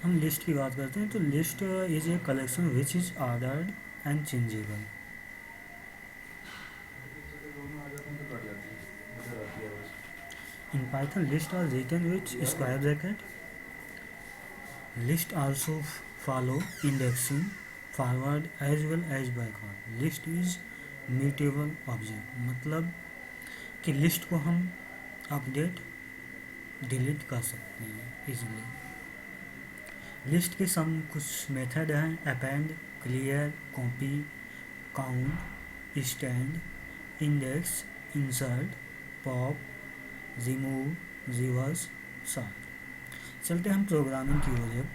हम लिस्ट की बात करते हैं तो list is a collection which is ordered and changeable. In Python list are written with square bracket. List also follow indexing forward as well as backward. List is mutable object, मतलब कि list को हम update delete कर सकते हैं easily. List के सम कुछ method हैं: append, clear, copy, count, stand, index, insert, pop, remove, reverse, sort. चलते हम प्रोग्रामिंग की ओर।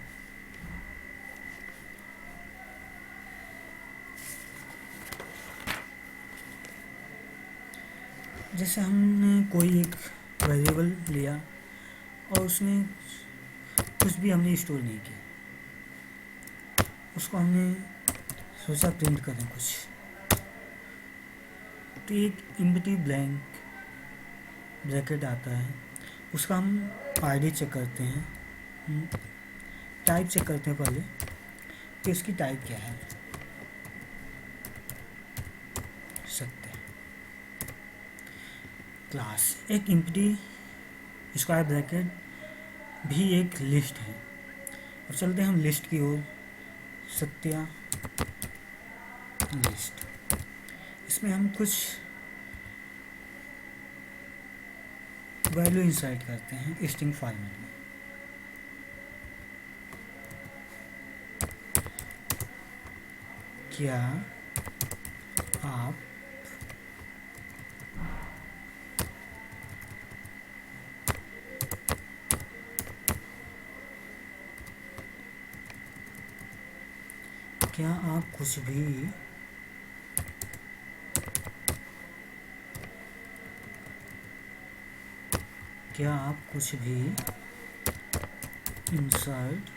जैसे हमने कोई एक वेरिएबल लिया और उसमें कुछ भी हमने स्टोर नहीं किया, उसको हमने सोचा प्रिंट करें कुछ, तो एक एम्प्टी ब्लैंक ब्रैकेट आता है, उसका हम आईडी चेक करते हैं, टाइप चेक करते हैं पहले कि उसकी टाइप क्या है, सत्य। क्लास एक एम्प्टी स्क्वायर ब्रैकेट भी एक लिस्ट है। और चलते हैं हम लिस्ट की ओर। सत्या लिस्ट, इसमें हम कुछ वैल्यू इंसर्ट करते हैं स्ट्रिंग फॉर्मेट में। क्या आप कुछ भी इंसर्ट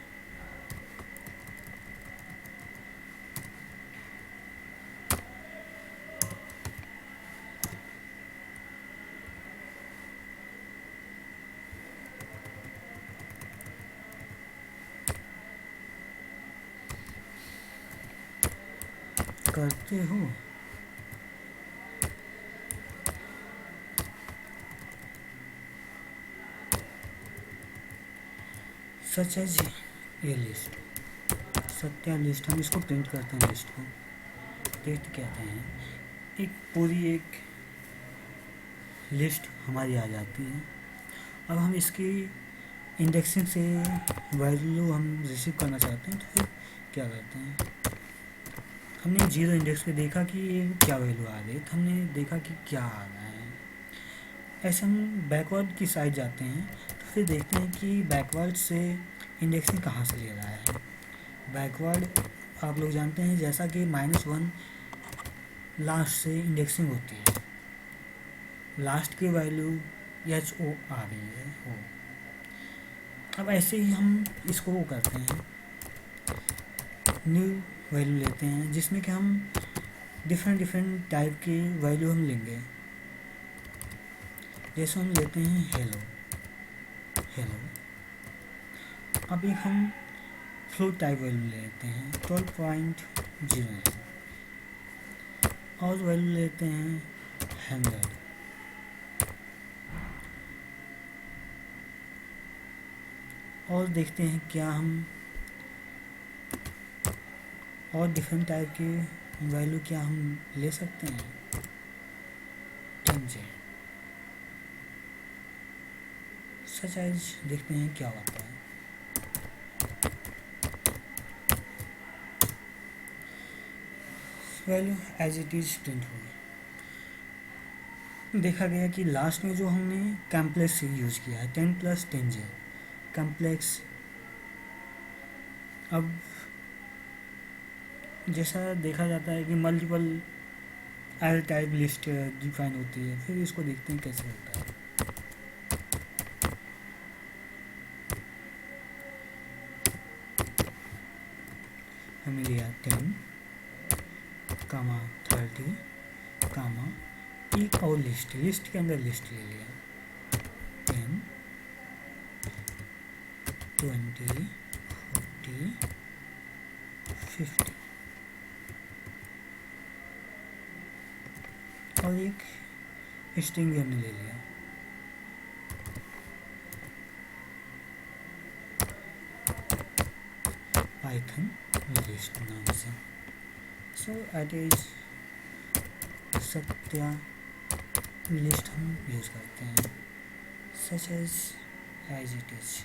करते हो? सच एज ये लिस्ट, सत्या लिस्ट, हम इसको प्रिंट करते हैं लिस्ट को, देखते कहते हैं एक पूरी एक लिस्ट हमारी आ जाती है। अब हम इसकी इंडेक्सिंग से वैल्यू हम रिसीव करना चाहते हैं, तो फिर क्या करते हैं, हमने जीरो इंडेक्स पे देखा कि ये क्या वैल्यू आ रही है, तो हमने देखा कि क्या आ रहा है। ऐसे हम बैकवर्ड की साइड जाते हैं, तो फिर देखते हैं कि बैकवर्ड से इंडेक्सिंग कहाँ से ले रहा है। बैकवर्ड आप लोग जानते हैं जैसा कि -1 लास्ट से इंडेक्सिंग होती है, लास्ट की वैल्यू HO आ रही है हो। अब ऐसे ही हम इसको वो करते हैं, न्यू वैल्यू लेते हैं जिसमें कि हम डिफरेंट टाइप की वैल्यू हम लेंगे। जैसे हम लेते हैं हेलो। अब एक हम फ्लोट टाइप वैल्यू लेते हैं 12.0 और वैल्यू लेते हैं 100 और देखते हैं क्या हम और डिफरेंट टाइप की वैल्यू क्या हम ले सकते हैं। 10 सच एज देखते हैं क्या होता है। Value as it is print होगी। देखा गया कि लास्ट में जो हमने कॉम्प्लेक्स यूज किया है 10 + 10 कॉम्प्लेक्स। अब जैसा देखा जाता है कि multiple L type list define होती है, फिर इसको देखते हैं कैसे होता है। हमें लिया 10, 30, एक और लिस्ट के अंदर लिस्ट ले लिया 10, 20, 50 और एक स्ट्रिंग भी हमने ले लिया। पाइथन लिस्ट नाम से। सो एट इज सत्या लिस्ट हम यूज करते हैं सच एज इट इज।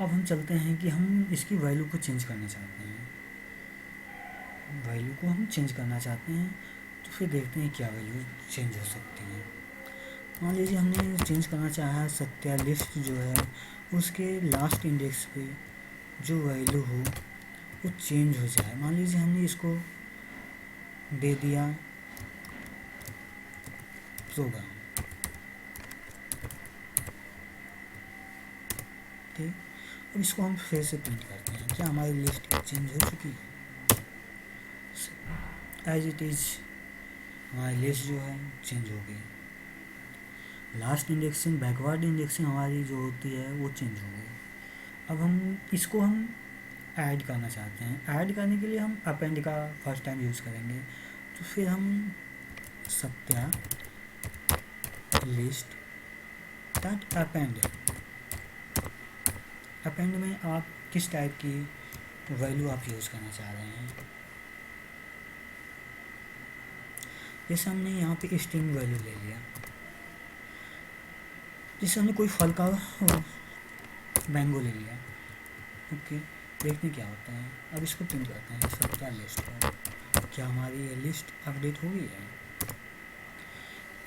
अब हम चलते हैं कि हम इसकी वैल्यू को चेंज करना चाहते हैं, वैल्यू को हम चेंज करना चाहते हैं, तो फिर देखते हैं क्या वैल्यू चेंज हो सकती है। मान लीजिए हमने चेंज करना चाहा सत्या लिस्ट जो है उसके लास्ट इंडेक्स पे जो वैल्यू हो वो चेंज हो जाए। मान लीजिए हमने इसको दे दिया प्रोग्राम, ठीक। अब इसको हम फिर से प्रिंट करते हैं, क्या हमारी लिस्ट चेंज हो चुकी है? एज इट इज़ हमारी लिस्ट जो है चेंज हो गई। लास्ट इंडेक्सिंग बैकवर्ड इंडेक्सिंग हमारी जो होती है वो चेंज हो गई। अब हम इसको हम ऐड करना चाहते हैं। ऐड करने के लिए हम अपेंड का फर्स्ट टाइम यूज़ करेंगे, तो फिर हम Satya list dot append. Append में आप किस टाइप की वैल्यू आप यूज़ करना चाह रहे हैं। जैसे हमने यहाँ पे स्ट्रिंग वैल्यू ले लिया, जैसे हमने कोई फल का मैंगो ले लिया, ओके। देखते हैं क्या होता है। अब इसको प्रिंट करते हैं सत्या लिस्ट पर, क्या हमारी ये लिस्ट अपडेट हो गई है।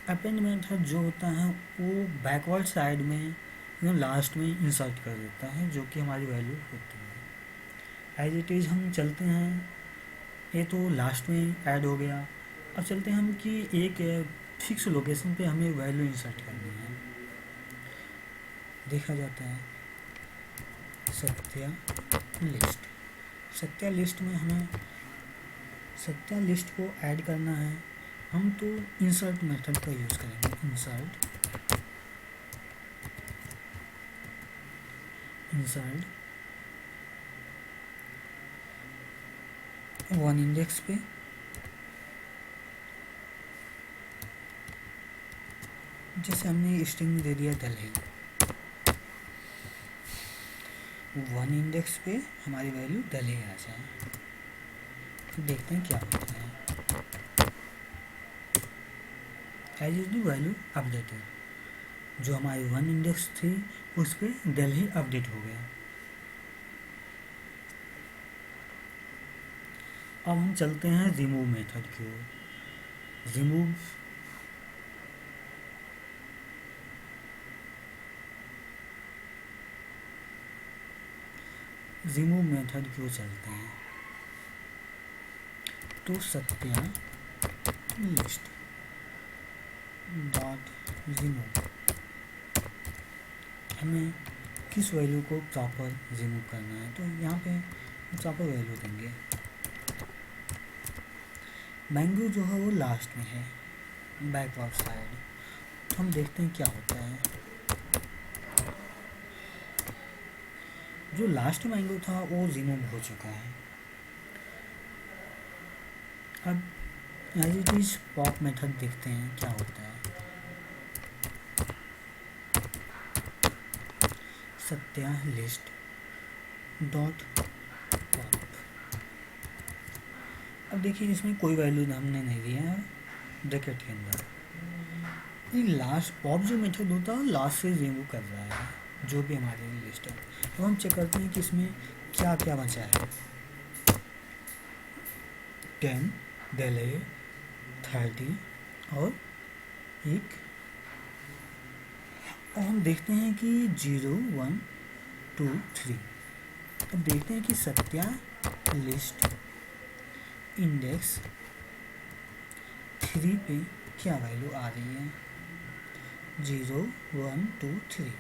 अपेंड मेथड जो होता है वो बैकवर्ड साइड में लास्ट में इंसर्ट कर देता है जो कि हमारी वैल्यू होती है। एज इट इज़ हम चलते हैं, ये तो लास्ट में ऐड हो गया। अब चलते हैं हम कि एक फिक्स लोकेशन पे हमें वैल्यू इंसर्ट करनी है। देखा जाता है सत्या लिस्ट, सत्या लिस्ट में हमें सत्या लिस्ट को ऐड करना है। हम तो इंसर्ट मेथड का यूज़ करेंगे, इंसर्ट वन इंडेक्स पे जैसे हमने स्ट्रिंग दे दिया दिल्ली, वन इंडेक्स पे हमारी वैल्यू दिल्ली आ जाए। तो देखते हैं क्या होता है। As is the value updated, जो हमारी वन इंडेक्स थी उस पर दिल्ली अपडेट हो गया। अब हम चलते हैं रिमूव मेथड की ओर। रिमूव मेथड की ओर चलते हैं, तो सत्या लिस्ट डॉट रिमूव, हमें किस वैल्यू को प्रॉपर रिमूव करना है, तो यहाँ पे प्रॉपर वैल्यू देंगे। मैंगो जो है वो लास्ट में है बैकवर्ड साइड, तो हम देखते हैं क्या होता है। जो लास्ट मैंगो था वो रिमूव हो चुका है। अब as it is pop method देखते हैं क्या होता है। सत्या लिस्ट डॉट पॉप, अब देखिए इसमें कोई वैल्यू हमने नहीं दिया है ब्रैकेट के अंदर। ये लास्ट पॉप जो मेथड होता है लास्ट से रिमूव कर रहा है जो भी हमारी लिस्ट है। तो हम चेक करते हैं कि इसमें क्या क्या बचा है। 10 दिल्ली 30 और एक। और हम देखते हैं कि 0 1 2 3। अब देखते हैं कि सत्या लिस्ट इंडेक्स 3 पे क्या वैल्यू आ रही है। 0 1 2 3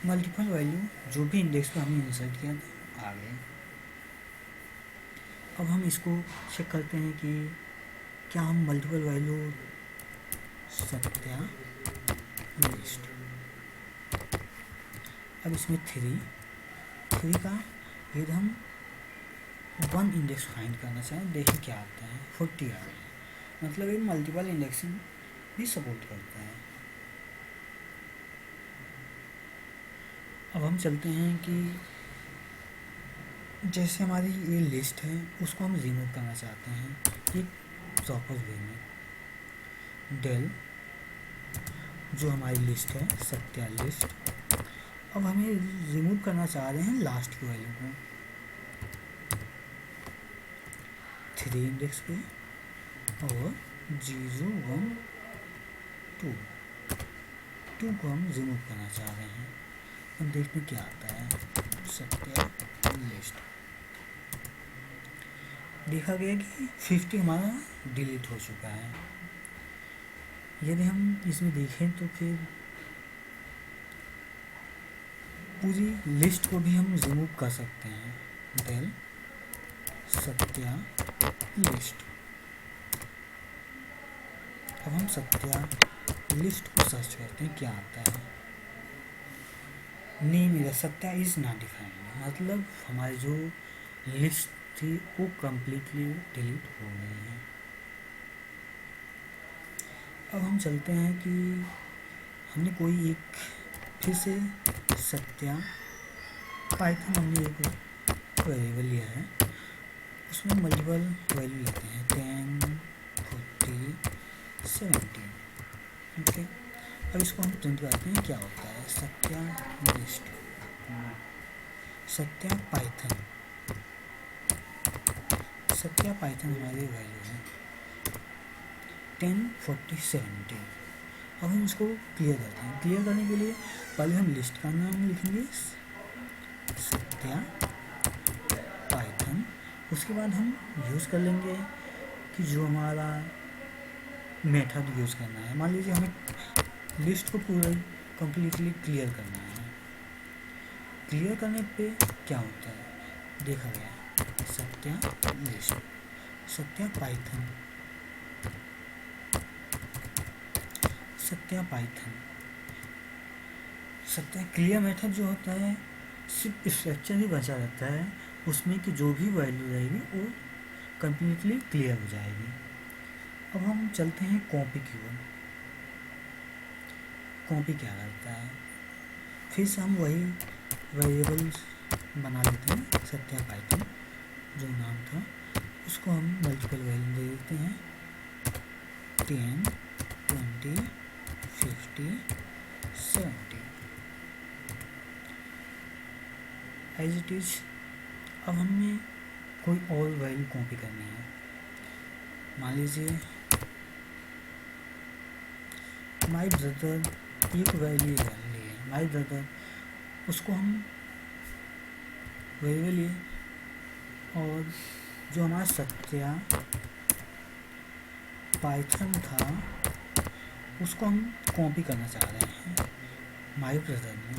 मल्टीपल वैल्यू जो भी इंडेक्स पे हमने इंसर्ट किया था आ गए। अब हम इसको चेक करते हैं कि क्या हम मल्टीपल वैल्यू सत्या लिस्ट। अब इसमें थ्री का यदि हम 1 इंडेक्स फाइंड करना चाहें, देखिए क्या आता है, 40 आ गया। मतलब ये मल्टीपल इंडेक्सिंग भी सपोर्ट करता है। अब हम चलते हैं कि जैसे हमारी ये लिस्ट है उसको हम रिमूव करना चाहते हैं एक प्रॉपर वे में। डेल जो हमारी लिस्ट है सत्या लिस्ट, अब हमें रिमूव करना चाह रहे हैं लास्ट की वैल्यू को 3 इंडेक्स पे और 0 1 2 को हम रिमूव करना चाह रहे हैं। अब देखते क्या आता है, सत्या लिस्ट। देखा गया कि 50 हमारा डिलीट हो चुका है। यदि हम इसमें देखें तो फिर पूरी लिस्ट को भी हम रिमूव कर सकते हैं। Del Satya list. अब हम सत्या लिस्ट को सर्च करते हैं क्या आता है। नेम इधर सत्या इज नॉट डिफाइंड, मतलब हमारी जो लिस्ट थी वो कम्प्लीटली डिलीट हो गई है। अब हम चलते हैं कि हमने कोई एक फिर से सत्या पाइथन हमने एक वेरिएबल लिया है, उसमें मल्टीपल वैल्यू लेते हैं 10 40 70। ओके, अब इसको हम प्रिंट करते हैं क्या होता है, Satya list Satya Python. Satya Python हमारी वैल्यू है 10 40 70। अब हम इसको क्लियर करते हैं। क्लियर करने के लिए पहले हम लिस्ट का नाम लिखेंगे सत्या पाइथन, उसके बाद हम यूज़ कर लेंगे कि जो हमारा मेथड यूज़ करना है। मान लीजिए हमें लिस्ट को पूरा कम्प्लीटली क्लियर करना है। क्लियर करने पे क्या होता है देखा गया, Satya list Satya Python Satya Python Satya clear method जो होता है सिर्फ स्ट्रक्चर ही बचा रहता है, उसमें कि जो भी वैल्यू रहेगी वो कम्प्लीटली क्लियर हो जाएगी। अब हम चलते हैं कॉपी की ओर। कॉपी क्या करता है, फिर से हम वही वेरिएबल बना लेते हैं सत्या पाइथन जो नाम था, उसको हम मल्टीपल वैल्यू दे देते हैं 10 20 50 70 एज इट इज। अब हमें कोई और वैल्यू कॉपी करनी है। मान लीजिए माई ब्रदर एक वैल्यू है माई ब्रदर, उसको हम वेरिएबल लिए और जो हमारा सत्या पाइथन था उसको हम कॉपी करना चाह रहे हैं माई ब्रदर में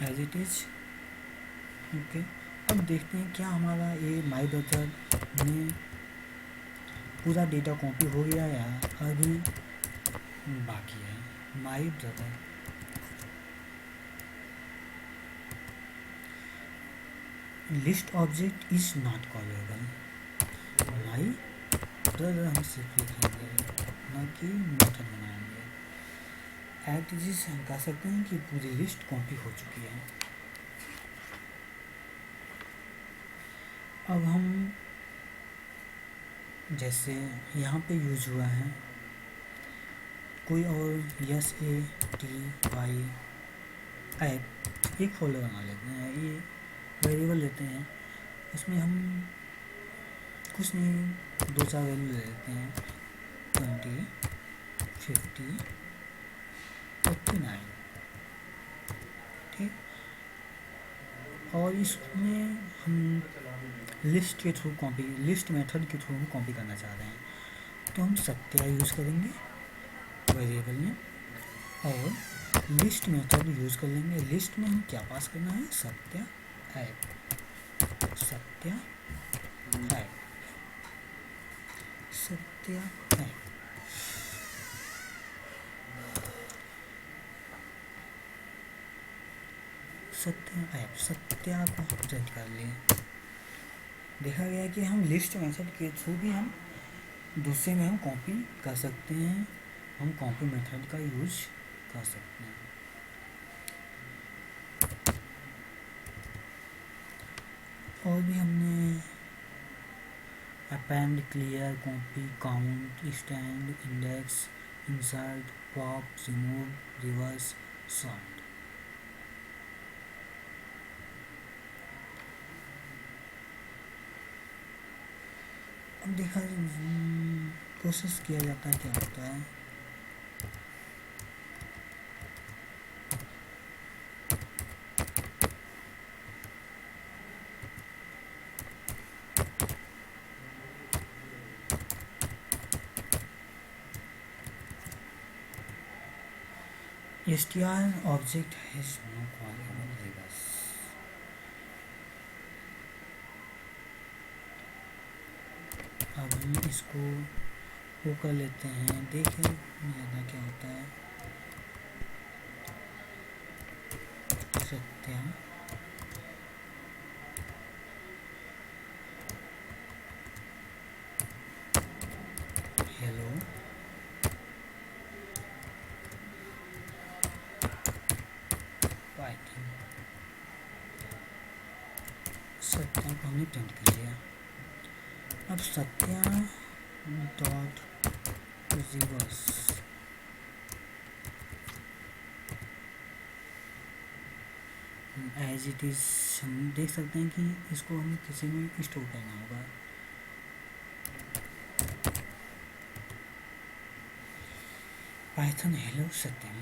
एज इट इज। ओके, अब देखते हैं क्या हमारा ये माई ब्रदर में पूरा डेटा कॉपी हो गया या अभी बाकी है। My brother list object is not callable. My brother हम सिर्फ लिखेंगे ना कि मेथड बनाएंगे। एट इज हम कह सकते हैं कि पूरी लिस्ट कॉपी हो चुकी है। अब हम जैसे यहाँ पे यूज हुआ है कोई और SATY ऐप एक फोल्डर बना लेते हैं, ये वेरिएबल लेते हैं, उसमें हम कुछ नहीं 2-4 वैल्यू ले लेते हैं 20 50 49 ठीक। और इसमें हम लिस्ट के थ्रू कॉपी लिस्ट मेथड के थ्रू हम कॉपी करना चाह रहे हैं, तो हम सत्या यूज़ करेंगे वेरिएबल में और लिस्ट मेथड यूज़ कर लेंगे। लिस्ट में हम क्या पास करना है, Satya app Satya app Satya app. Satya को हम सेट कर लिए। देखा गया कि हम लिस्ट मेथड के थ्रू भी हम दूसरे में हम कॉपी कर सकते हैं, हम कॉपी मेथड का यूज कर सकते हैं। और भी हमने append, clear, copy, count, stand, index, insert, pop, remove, reverse, sort. अब देखा प्रोसेस किया जाता है, क्या होता है। str object has no callable reverse। अब हम इसको वो कर लेते हैं, देखें ज़्यादा क्या होता है। Satya hello Python. सत्या को हमने प्रिंट कर लिया। अब Satya dot reverse as it is हम देख सकते हैं कि इसको हमें किसी में स्टोर करना होगा। Python hello Satyam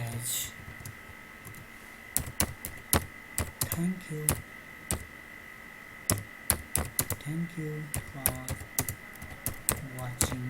as thank you for watching